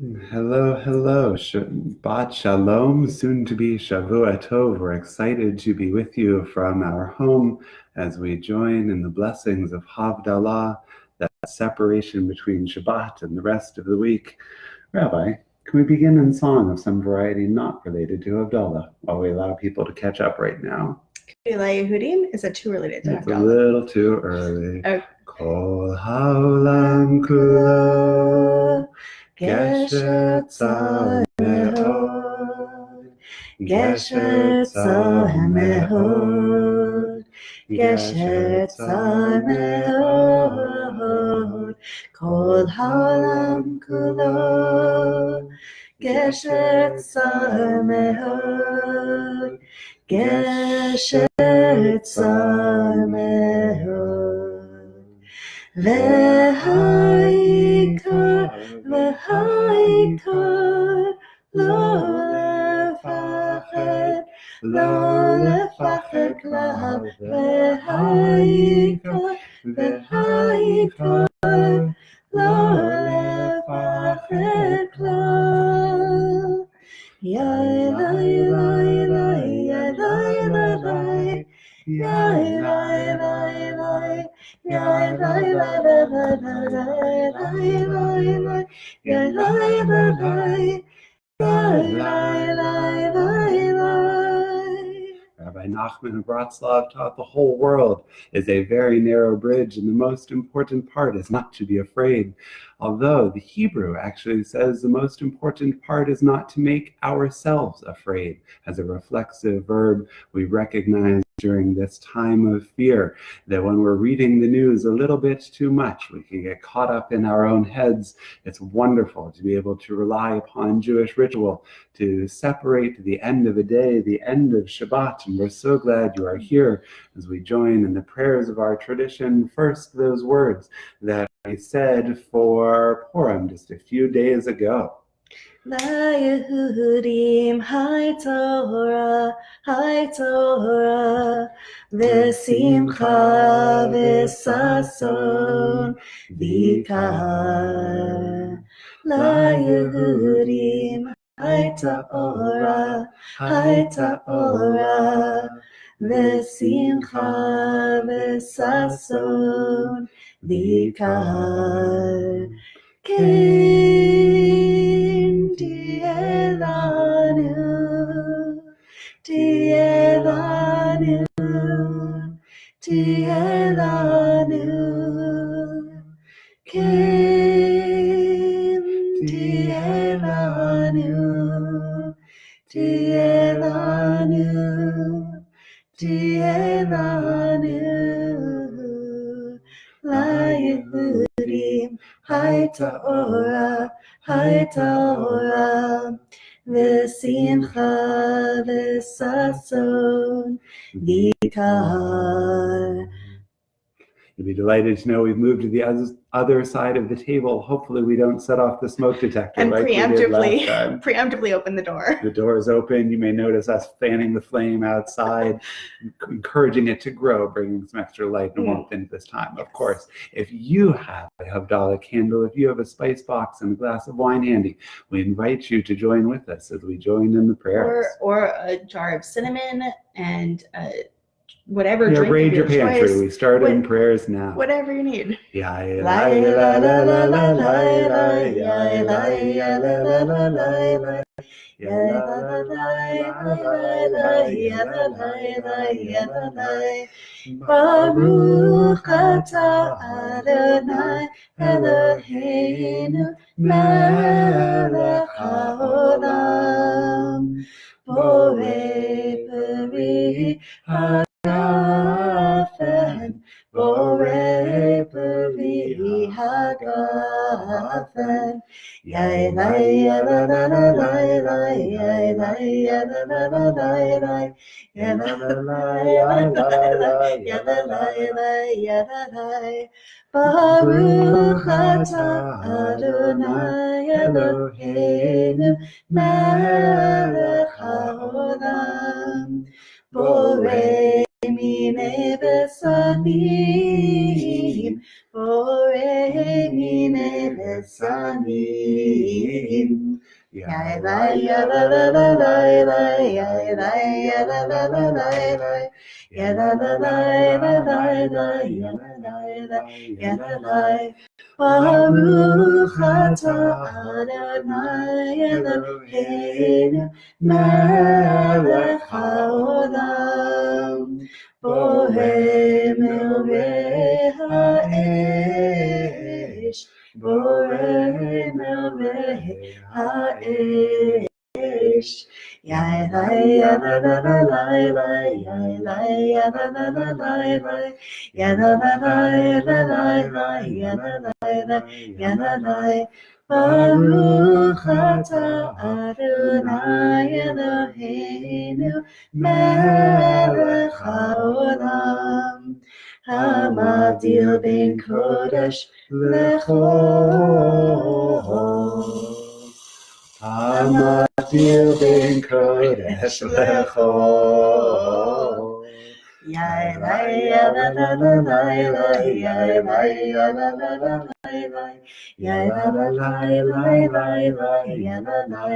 Hello, hello. Shabbat Shalom, soon to be Shavua Tov. We're excited to be with you from our home as we join in the blessings of Havdalah, that separation between Shabbat and the rest of the week. Rabbi, can we begin in song of some variety not related to Havdalah while we allow people to catch up right now? Yehudim? Is that too early to do It's a little too early. Okay. Kol haolam kulo gesher tzar me'od, gesher tzar me'od, gesher tzar me'od, kol haolam kulo gesher tzar me'od, gesher tzar me'od, והעיקר לא לפחד כלל, והעיקר לא לפחד כלל. יאי לי לי לי יאי לי לי יאי לי לי יאי לי Rabbi Nachman of Bratslav taught the whole world is a very narrow bridge, and the most important part is not to be afraid. Although the Hebrew actually says the most important part is not to make ourselves afraid. As a reflexive verb, we recognize during this time of fear that when we're reading the news a little bit too much, we can get caught up in our own heads. It's wonderful to be able to rely upon Jewish ritual to separate the end of a day, the end of Shabbat. And we're so glad you are here as we join in the prayers of our tradition. First, those words that we said for Purim just a few days ago. ליהודים היי תורה, ושמחה וששון ויקר. ליהודים היי תורה, ושמחה וששון ויקר. כן תהיה לנו, כן תהיה לנו, ליהודים היי תורה, ושמחה וששון ויקר. You'll be delighted to know we've moved to the other side of the table. Hopefully we don't set off the smoke detector and like we did last time. Preemptively open the door. The door is open. You may notice us fanning the flame outside, encouraging it to grow, bringing some extra light and warmth into this time. Yes. Of course, if you have a Havdalah candle, if you have a spice box and a glass of wine handy, we invite you to join with us as we join in the prayers. Or a jar of cinnamon and whatever drink raid your pantry. Choice. We start in prayers now. Whatever you need. Baruch atah Adonai Eloheinu melech haolam borei peri hagafen borei peri hagafen yai Baruch atah Adonai Eloheinu melech haolam borei mine besanim, Bore mine besanim. Ya la ya la la la la la ya la ya la la la la la ya la la la la la la ya la la la ya la la. Baruch atah Adonai Eloheinu melech haolam borei melech ha'esh borei melech ha'esh. Ya la ya la la la la la ya la ya la la la la la ya la la la la la la ya la la la ya la la. Baruch atah Adonai Eloheinu melech haolam hamavdil ben kodesh lechol. Hamavdil ben kodesh lechol. Ya la ya la la la la la ya la ya la la la la ya la la la la ya la la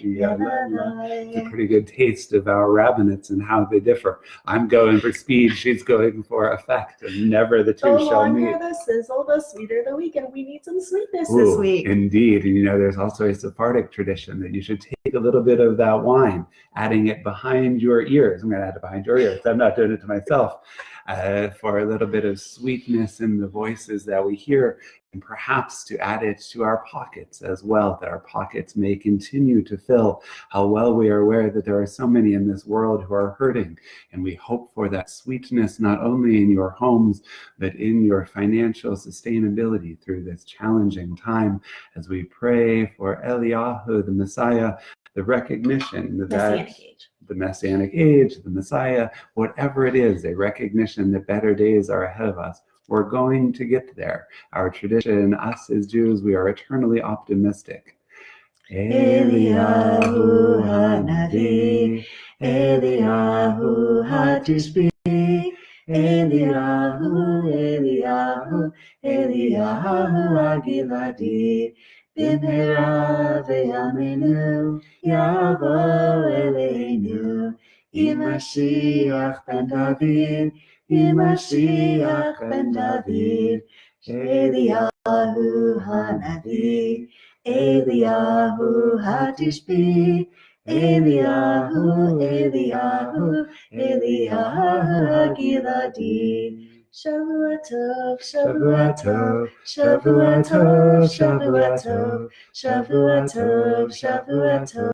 ya la la. It's a pretty good taste of our rabbinates and how they differ. I'm going for speed, she's going for effect, and never the two The shall meet. longer the sizzle, the sweeter the week, and we need some sweetness this week. Indeed. And there's also a Sephardic tradition that you should take a little bit of that wine, adding it behind your ears. I'm going to add it behind your ears. I'm not doing it to myself. For a little bit of sweetness in the voices that we hear, and perhaps to add it to our pockets as well, that our pockets may continue to fill. How well we are aware that there are so many in this world who are hurting, and we hope for that sweetness not only in your homes, but in your financial sustainability through this challenging time, as we pray for Eliyahu, the Messiah, the recognition that the Messianic age, the Messiah, whatever it is, a recognition that better days are ahead of us. We're going to get there. Our tradition, us as Jews, we are eternally optimistic. Eliyahu Hanavi, Eliyahu Hatishbi, Eliyahu, Eliyahu, Eliyahu Agiladi, Bimhera v'yaminu, Yavo Eleinu, Imashiach ben David, Imashiach ben David, Eliyahu Hanavi, Eliyahu Hatishbi, Eliyahu, Eliyahu, Eliyahu Agiladi. Shavua tov, Shavua tov, Shavua tov, Shavua tov, Shavua tov, Shavua tov,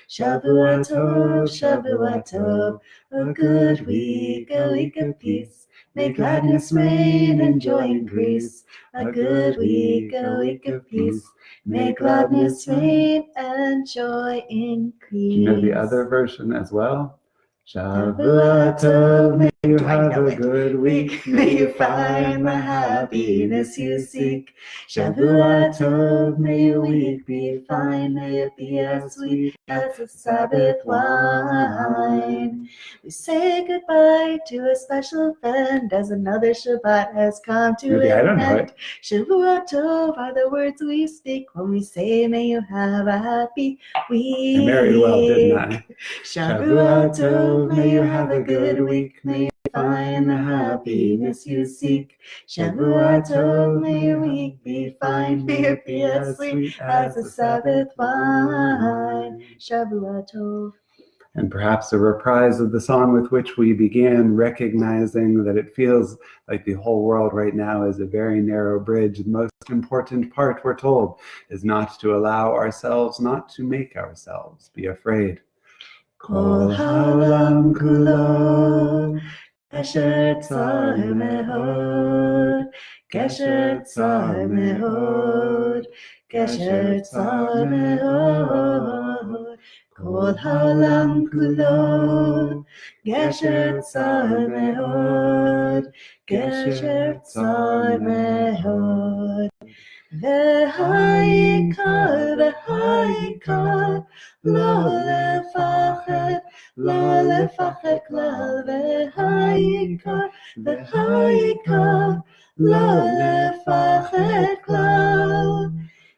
Shavua tov, Shavua tov. A good week, a week of peace. May gladness reign and joy increase. A good week, a week of peace. May gladness reign and joy increase. Do you know the other version as well? Shavua tov, may you have a good week. May you find the happiness you seek. Shavua tov, may your week be fine. May it be as sweet as a Sabbath wine. We say goodbye to a special friend as another Shabbat has come to an end. Shavua tov are the words we speak when we say, may you have a happy week. I married well, didn't I? Shavua tov, may you have a good week. May you find the happiness you seek. Shavua tov, may your week be fine. May it be as sweet as a Sabbath wine. Shavua tov. And perhaps a reprise of the song with which we began, recognizing that it feels like the whole world right now is a very narrow bridge. The most important part, we're told, is not to allow ourselves, not to make ourselves be afraid. Kol haolam kulo, kesher tzar mehod, kesher tzar mehod, kesher tzar mehod. Kol haolam kulo, kesher tzar mehod, kesher tzar mehod. V'ha'ikar, lo lefached, לא לפחד כלל, והעיקר, לא לפחד כלל.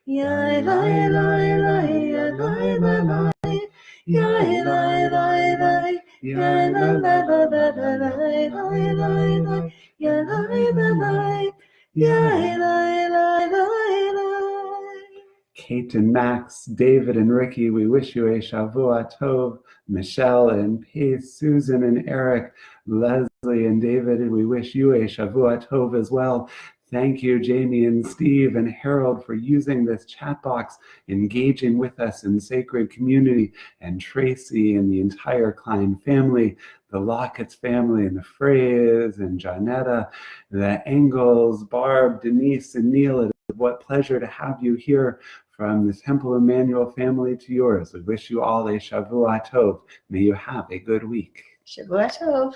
יאי לי לי לי, יאי לי לי לי, יאי לי לי לי, יאי לי לי לי, יאי לי לי, יאי לי לי, yay, lie, lie, lie, lie. Kate and Max, David and Ricky, we wish you a Shavua Tov. Michelle and Pace, Susan and Eric, Leslie and David, we wish you a Shavua Tov as well. Thank you, Jamie and Steve and Harold, for using this chat box, engaging with us in sacred community, and Tracy and the entire Klein family, the Lockett's family, and the Freys and Johnetta, the Engels, Barb, Denise, and Neil. What pleasure to have you here from the Temple Emmanuel family to yours. We wish you all a Shavua Tov. May you have a good week. Shavua Tov.